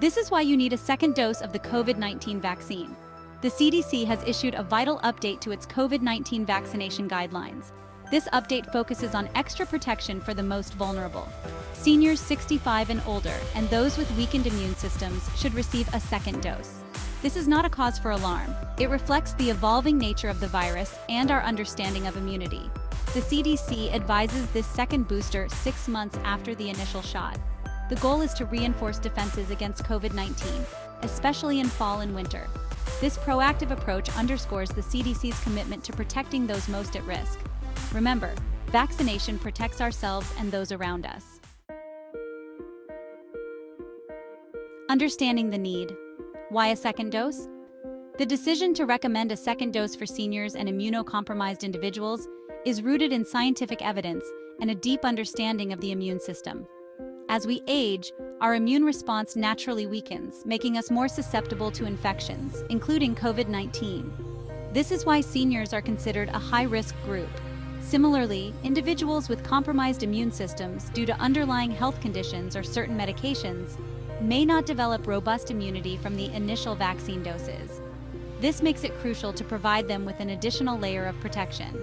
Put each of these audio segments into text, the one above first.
This is why you need a second dose of the COVID-19 vaccine. The CDC has issued a vital update to its COVID-19 vaccination guidelines. This update focuses on extra protection for the most vulnerable. Seniors 65 and older and those with weakened immune systems should receive a second dose. This is not a cause for alarm. It reflects the evolving nature of the virus and our understanding of immunity. The CDC advises this second booster 6 months after the initial shot. The goal is to reinforce defenses against COVID-19, especially in fall and winter. This proactive approach underscores the CDC's commitment to protecting those most at risk. Remember, vaccination protects ourselves and those around us. Understanding the need. Why a second dose? The decision to recommend a second dose for seniors and immunocompromised individuals is rooted in scientific evidence and a deep understanding of the immune system. As we age, our immune response naturally weakens, making us more susceptible to infections, including COVID-19. This is why seniors are considered a high-risk group. Similarly, individuals with compromised immune systems due to underlying health conditions or certain medications may not develop robust immunity from the initial vaccine doses. This makes it crucial to provide them with an additional layer of protection.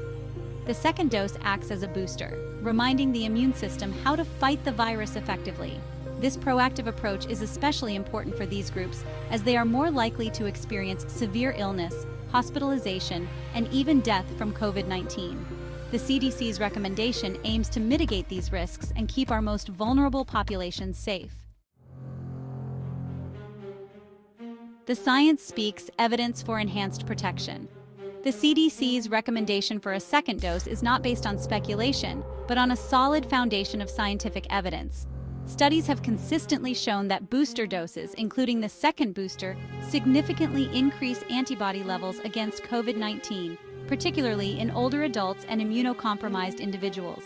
The second dose acts as a booster, reminding the immune system how to fight the virus effectively. This proactive approach is especially important for these groups as they are more likely to experience severe illness, hospitalization, and even death from COVID-19. The CDC's recommendation aims to mitigate these risks and keep our most vulnerable populations safe. The science speaks evidence for enhanced protection. The CDC's recommendation for a second dose is not based on speculation, but on a solid foundation of scientific evidence. Studies have consistently shown that booster doses, including the second booster, significantly increase antibody levels against COVID-19, particularly in older adults and immunocompromised individuals.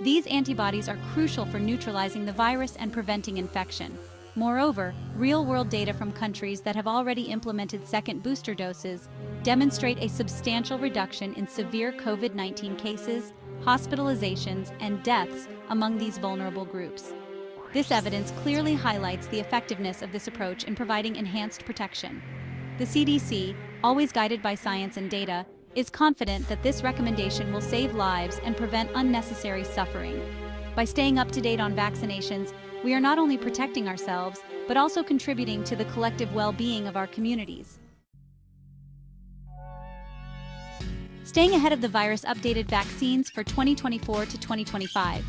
These antibodies are crucial for neutralizing the virus and preventing infection. Moreover, real-world data from countries that have already implemented second booster doses demonstrate a substantial reduction in severe COVID-19 cases, hospitalizations, and deaths among these vulnerable groups. This evidence clearly highlights the effectiveness of this approach in providing enhanced protection. The CDC, always guided by science and data, is confident that this recommendation will save lives and prevent unnecessary suffering. By staying up to date on vaccinations, we are not only protecting ourselves, but also contributing to the collective well-being of our communities. Staying ahead of the virus, updated vaccines for 2024 to 2025.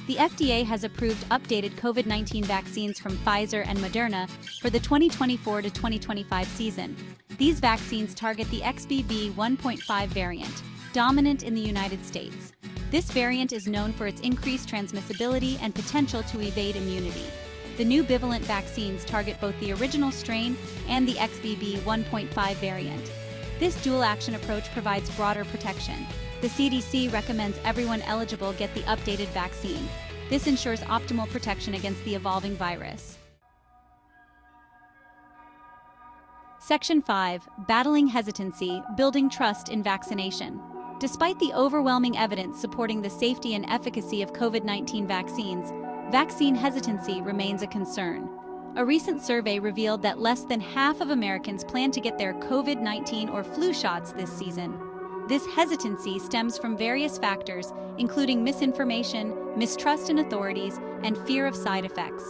The FDA has approved updated COVID-19 vaccines from Pfizer and Moderna for the 2024 to 2025 season. These vaccines target the XBB 1.5 variant, dominant in the United States. This variant is known for its increased transmissibility and potential to evade immunity. The new bivalent vaccines target both the original strain and the XBB 1.5 variant. This dual-action approach provides broader protection. The CDC recommends everyone eligible get the updated vaccine. This ensures optimal protection against the evolving virus. Section 5. Battling hesitancy, building trust in vaccination. Despite the overwhelming evidence supporting the safety and efficacy of COVID-19 vaccines, vaccine hesitancy remains a concern. A recent survey revealed that less than half of Americans plan to get their COVID-19 or flu shots this season. This hesitancy stems from various factors, including misinformation, mistrust in authorities, and fear of side effects.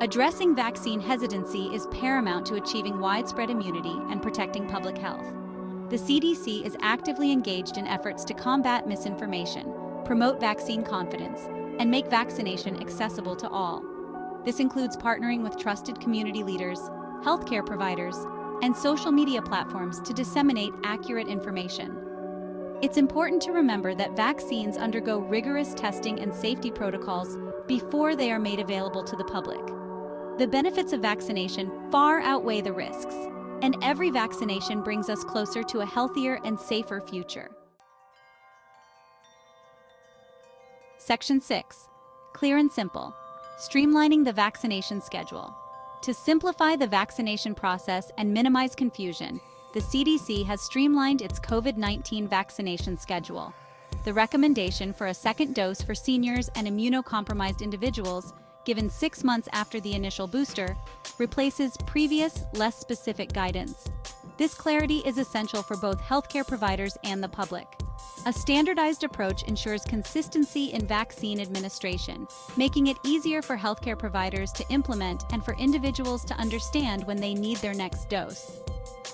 Addressing vaccine hesitancy is paramount to achieving widespread immunity and protecting public health. The CDC is actively engaged in efforts to combat misinformation, promote vaccine confidence, and make vaccination accessible to all. This includes partnering with trusted community leaders, healthcare providers, and social media platforms to disseminate accurate information. It's important to remember that vaccines undergo rigorous testing and safety protocols before they are made available to the public. The benefits of vaccination far outweigh the risks, and every vaccination brings us closer to a healthier and safer future. Section 6. Clear and simple. Streamlining the vaccination schedule. To simplify the vaccination process and minimize confusion, the CDC has streamlined its COVID-19 vaccination schedule. The recommendation for a second dose for seniors and immunocompromised individuals, given 6 months after the initial booster, replaces previous, less specific guidance. This clarity is essential for both healthcare providers and the public. A standardized approach ensures consistency in vaccine administration, making it easier for healthcare providers to implement and for individuals to understand when they need their next dose.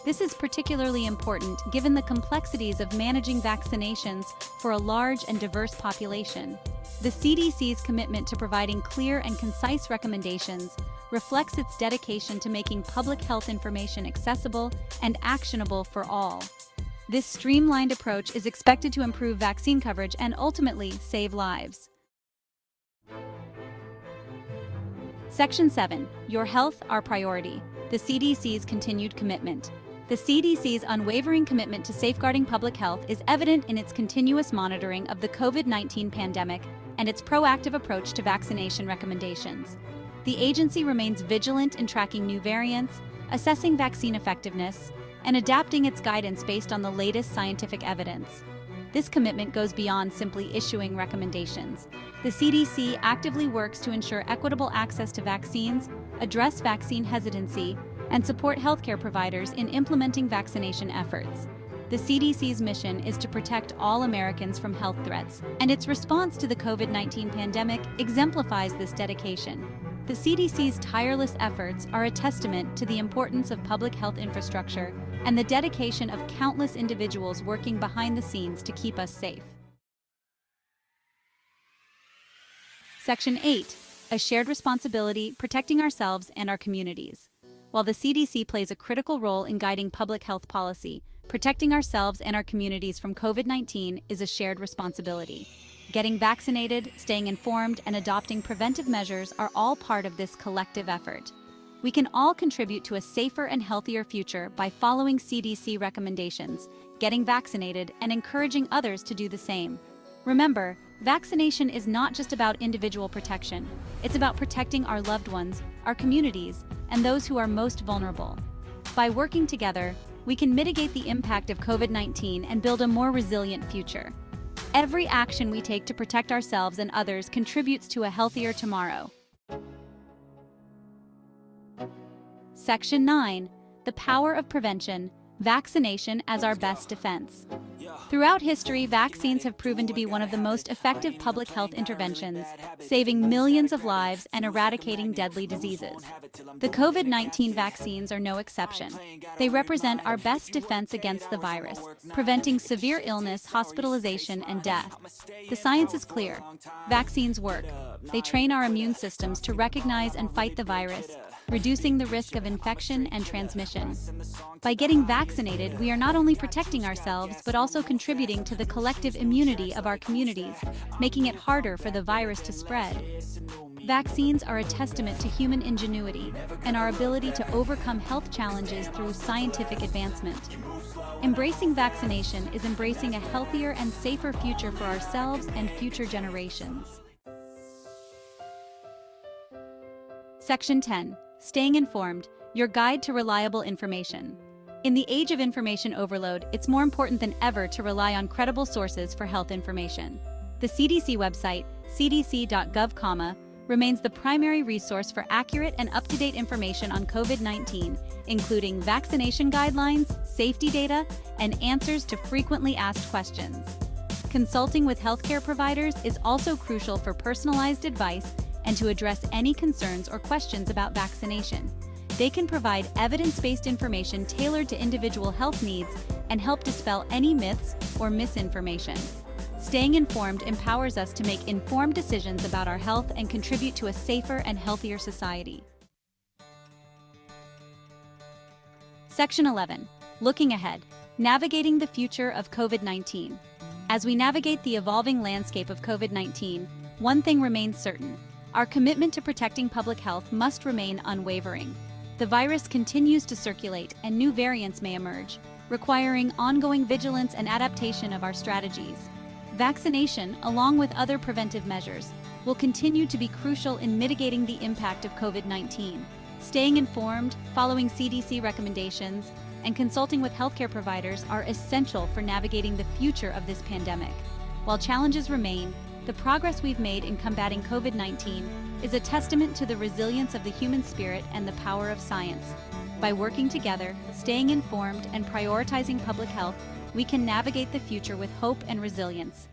This is particularly important given the complexities of managing vaccinations for a large and diverse population. The CDC's commitment to providing clear and concise recommendations reflects its dedication to making public health information accessible and actionable for all. This streamlined approach is expected to improve vaccine coverage and ultimately save lives. Section 7. Your health, our priority. The CDC's continued commitment. The CDC's unwavering commitment to safeguarding public health is evident in its continuous monitoring of the COVID-19 pandemic and its proactive approach to vaccination recommendations. The agency remains vigilant in tracking new variants, assessing vaccine effectiveness, and adapting its guidance based on the latest scientific evidence. This commitment goes beyond simply issuing recommendations. The CDC actively works to ensure equitable access to vaccines, address vaccine hesitancy, and support healthcare providers in implementing vaccination efforts. The CDC's mission is to protect all Americans from health threats, and its response to the COVID-19 pandemic exemplifies this dedication. The CDC's tireless efforts are a testament to the importance of public health infrastructure and the dedication of countless individuals working behind the scenes to keep us safe. Section 8. A shared responsibility, protecting ourselves and our communities. While the CDC plays a critical role in guiding public health policy, protecting ourselves and our communities from COVID-19 is a shared responsibility. Getting vaccinated, staying informed, and adopting preventive measures are all part of this collective effort. We can all contribute to a safer and healthier future by following CDC recommendations, getting vaccinated, and encouraging others to do the same. Remember, vaccination is not just about individual protection. It's about protecting our loved ones, our communities, and those who are most vulnerable. By working together, we can mitigate the impact of COVID-19 and build a more resilient future. Every action we take to protect ourselves and others contributes to a healthier tomorrow. Section 9. The power of prevention, vaccination as our best defense. Throughout history, vaccines have proven to be one of the most effective public health interventions, saving millions of lives and eradicating deadly diseases. The COVID-19 vaccines are no exception. They represent our best defense against the virus, preventing severe illness, hospitalization, and death. The science is clear. Vaccines work. They train our immune systems to recognize and fight the virus, reducing the risk of infection and transmission. By getting vaccinated, we are not only protecting ourselves, but also contributing to the collective immunity of our communities, making it harder for the virus to spread. Vaccines are a testament to human ingenuity and our ability to overcome health challenges through scientific advancement. Embracing vaccination is embracing a healthier and safer future for ourselves and future generations. Section 10. Staying informed, your guide to reliable information. In the age of information overload, it's more important than ever to rely on credible sources for health information. The CDC website, cdc.gov, remains the primary resource for accurate and up-to-date information on COVID-19, including vaccination guidelines, safety data, and answers to frequently asked questions. Consulting with healthcare providers is also crucial for personalized advice and to address any concerns or questions about vaccination. They can provide evidence-based information tailored to individual health needs and help dispel any myths or misinformation. Staying informed empowers us to make informed decisions about our health and contribute to a safer and healthier society. Section 11. Looking ahead, navigating the future of COVID-19. As we navigate the evolving landscape of COVID-19, one thing remains certain. Our commitment to protecting public health must remain unwavering. The virus continues to circulate and new variants may emerge, requiring ongoing vigilance and adaptation of our strategies. Vaccination, along with other preventive measures, will continue to be crucial in mitigating the impact of COVID-19. Staying informed, following CDC recommendations, and consulting with healthcare providers are essential for navigating the future of this pandemic. While challenges remain, The progress we've made in combating COVID-19 is a testament to the resilience of the human spirit and the power of science. By working together, staying informed, and prioritizing public health, we can navigate the future with hope and resilience.